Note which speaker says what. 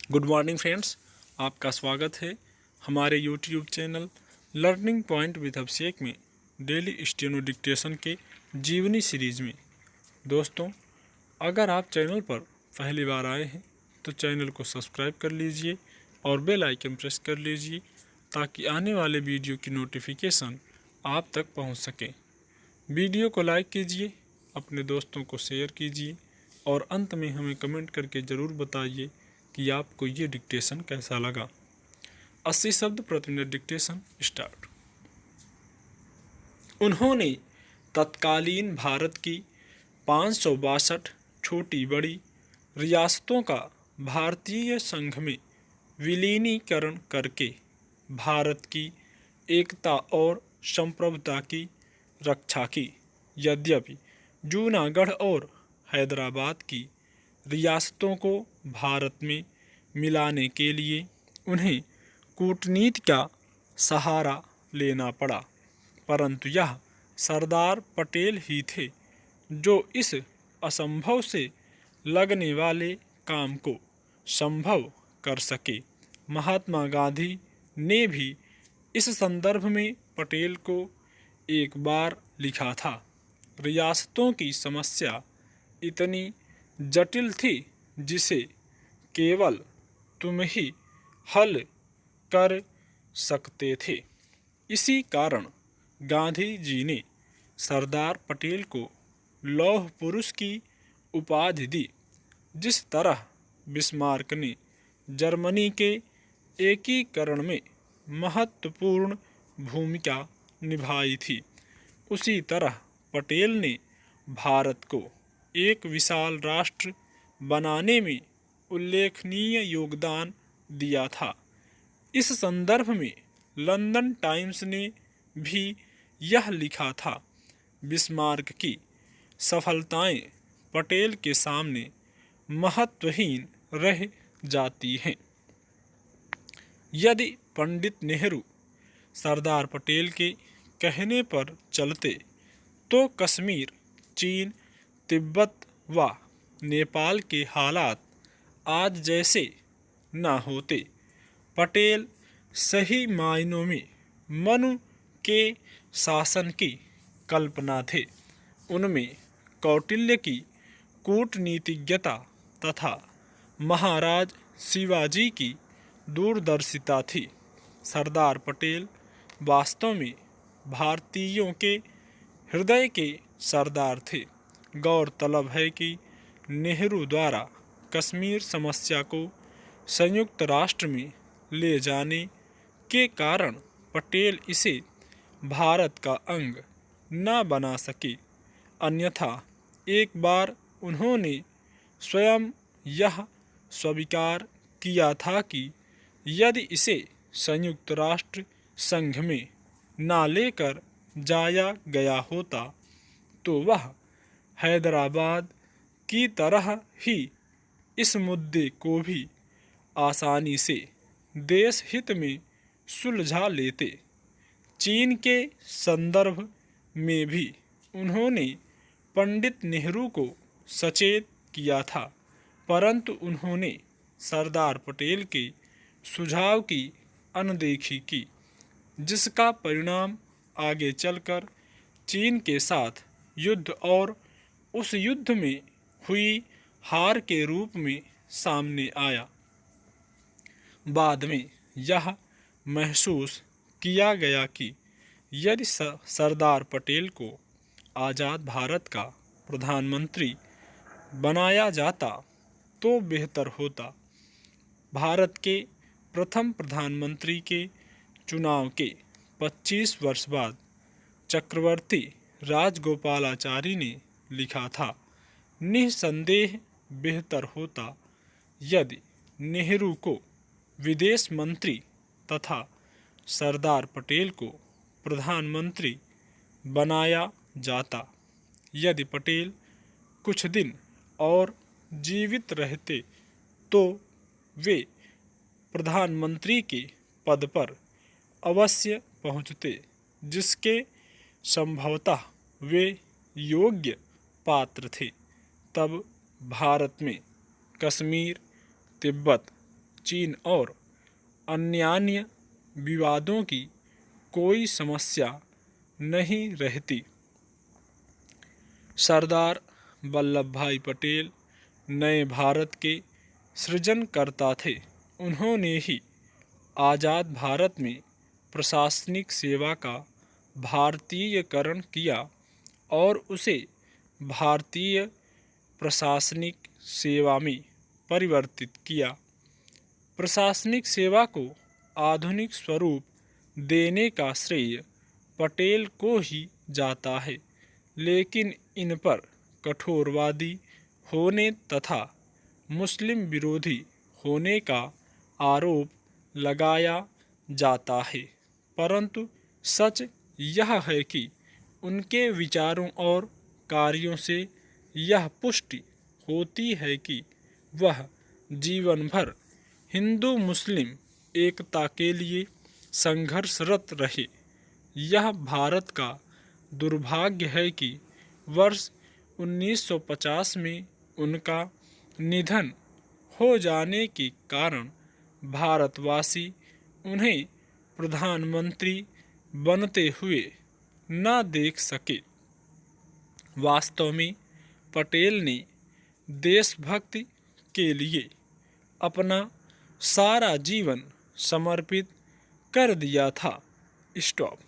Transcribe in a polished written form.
Speaker 1: Good morning friends, आपका स्वागत है हमारे YouTube channel learning point with Abhishek में डेली स्टेनो डिक्टेशन के जीवनी सीरीज में। दोस्तों, अगर आप चैनल पर पहली बार आए हैं तो चैनल को सब्सक्राइब कर लीजिए और बेल आइकन प्रेस कर लीजिए ताकि आने वाले वीडियो की नोटिफिकेशन आप तक पहुंच सके। वीडियो को लाइक कीजिए, अपने दोस्तों को शेयर कीजिए और अंत में हमें कमेंट करके ज़रूर बताइए कि आपको ये डिक्टेशन कैसा लगा। 80 शब्द प्रति मिनट डिक्टेशन स्टार्ट। उन्होंने तत्कालीन भारत की 562 छोटी बड़ी रियासतों का भारतीय संघ में विलीनीकरण करके भारत की एकता और संप्रभुता की रक्षा की। यद्यपि जूनागढ़ और हैदराबाद की रियासतों को भारत में मिलाने के लिए उन्हें कूटनीति का सहारा लेना पड़ा, परंतु यह सरदार पटेल ही थे जो इस असंभव से लगने वाले काम को संभव कर सके। महात्मा गांधी ने भी इस संदर्भ में पटेल को एक बार लिखा था, रियासतों की समस्या इतनी जटिल थी जिसे केवल तुम ही हल कर सकते थे। इसी कारण गांधी जी ने सरदार पटेल को लौह पुरुष की उपाधि दी। जिस तरह बिस्मार्क ने जर्मनी के एकीकरण में महत्वपूर्ण भूमिका निभाई थी, उसी तरह पटेल ने भारत को एक विशाल राष्ट्र बनाने में उल्लेखनीय योगदान दिया था। इस संदर्भ में लंदन टाइम्स ने भी यह लिखा था, बिस्मार्क की सफलताएं पटेल के सामने महत्वहीन रह जाती हैं। यदि पंडित नेहरू सरदार पटेल के कहने पर चलते तो कश्मीर, चीन, तिब्बत व नेपाल के हालात आज जैसे न होते। पटेल सही मायनों में मनु के शासन की कल्पना थे। उनमें कौटिल्य की कूटनीतिज्ञता तथा महाराज शिवाजी की दूरदर्शिता थी। सरदार पटेल वास्तव में भारतीयों के हृदय के सरदार थे। गौरतलब है कि नेहरू द्वारा कश्मीर समस्या को संयुक्त राष्ट्र में ले जाने के कारण पटेल इसे भारत का अंग न बना सके, अन्यथा एक बार उन्होंने स्वयं यह स्वीकार किया था कि यदि इसे संयुक्त राष्ट्र संघ में न लेकर जाया गया होता तो वह हैदराबाद की तरह ही इस मुद्दे को भी आसानी से देश हित में सुलझा लेते। चीन के संदर्भ में भी उन्होंने पंडित नेहरू को सचेत किया था, परंतु उन्होंने सरदार पटेल के सुझाव की अनदेखी की, जिसका परिणाम आगे चलकर चीन के साथ युद्ध और उस युद्ध में हुई हार के रूप में सामने आया। बाद में यह महसूस किया गया कि यदि सरदार पटेल को आज़ाद भारत का प्रधानमंत्री बनाया जाता तो बेहतर होता। भारत के प्रथम प्रधानमंत्री के चुनाव के 25 वर्ष बाद चक्रवर्ती राजगोपालाचारी ने लिखा था, निस्संदेह बेहतर होता यदि नेहरू को विदेश मंत्री तथा सरदार पटेल को प्रधानमंत्री बनाया जाता। यदि पटेल कुछ दिन और जीवित रहते तो वे प्रधानमंत्री के पद पर अवश्य पहुँचते, जिसके संभवतः वे योग्य पात्र थे। तब भारत में कश्मीर, तिब्बत, चीन और अन्य विवादों की कोई समस्या नहीं रहती। सरदार वल्लभ भाई पटेल नए भारत के सृजनकर्ता थे। उन्होंने ही आज़ाद भारत में प्रशासनिक सेवा का भारतीयकरण किया और उसे भारतीय प्रशासनिक सेवा में परिवर्तित किया। प्रशासनिक सेवा को आधुनिक स्वरूप देने का श्रेय पटेल को ही जाता है, लेकिन इन पर कठोरवादी होने तथा मुस्लिम विरोधी होने का आरोप लगाया जाता है, परंतु सच यह है कि उनके विचारों और कार्यों से यह पुष्टि होती है कि वह जीवन भर हिंदू मुस्लिम एकता के लिए संघर्षरत रहे। यह भारत का दुर्भाग्य है कि वर्ष 1950 में उनका निधन हो जाने के कारण भारतवासी उन्हें प्रधानमंत्री बनते हुए न देख सके। वास्तव में पटेल ने देशभक्ति के लिए अपना सारा जीवन समर्पित कर दिया था। स्टॉप।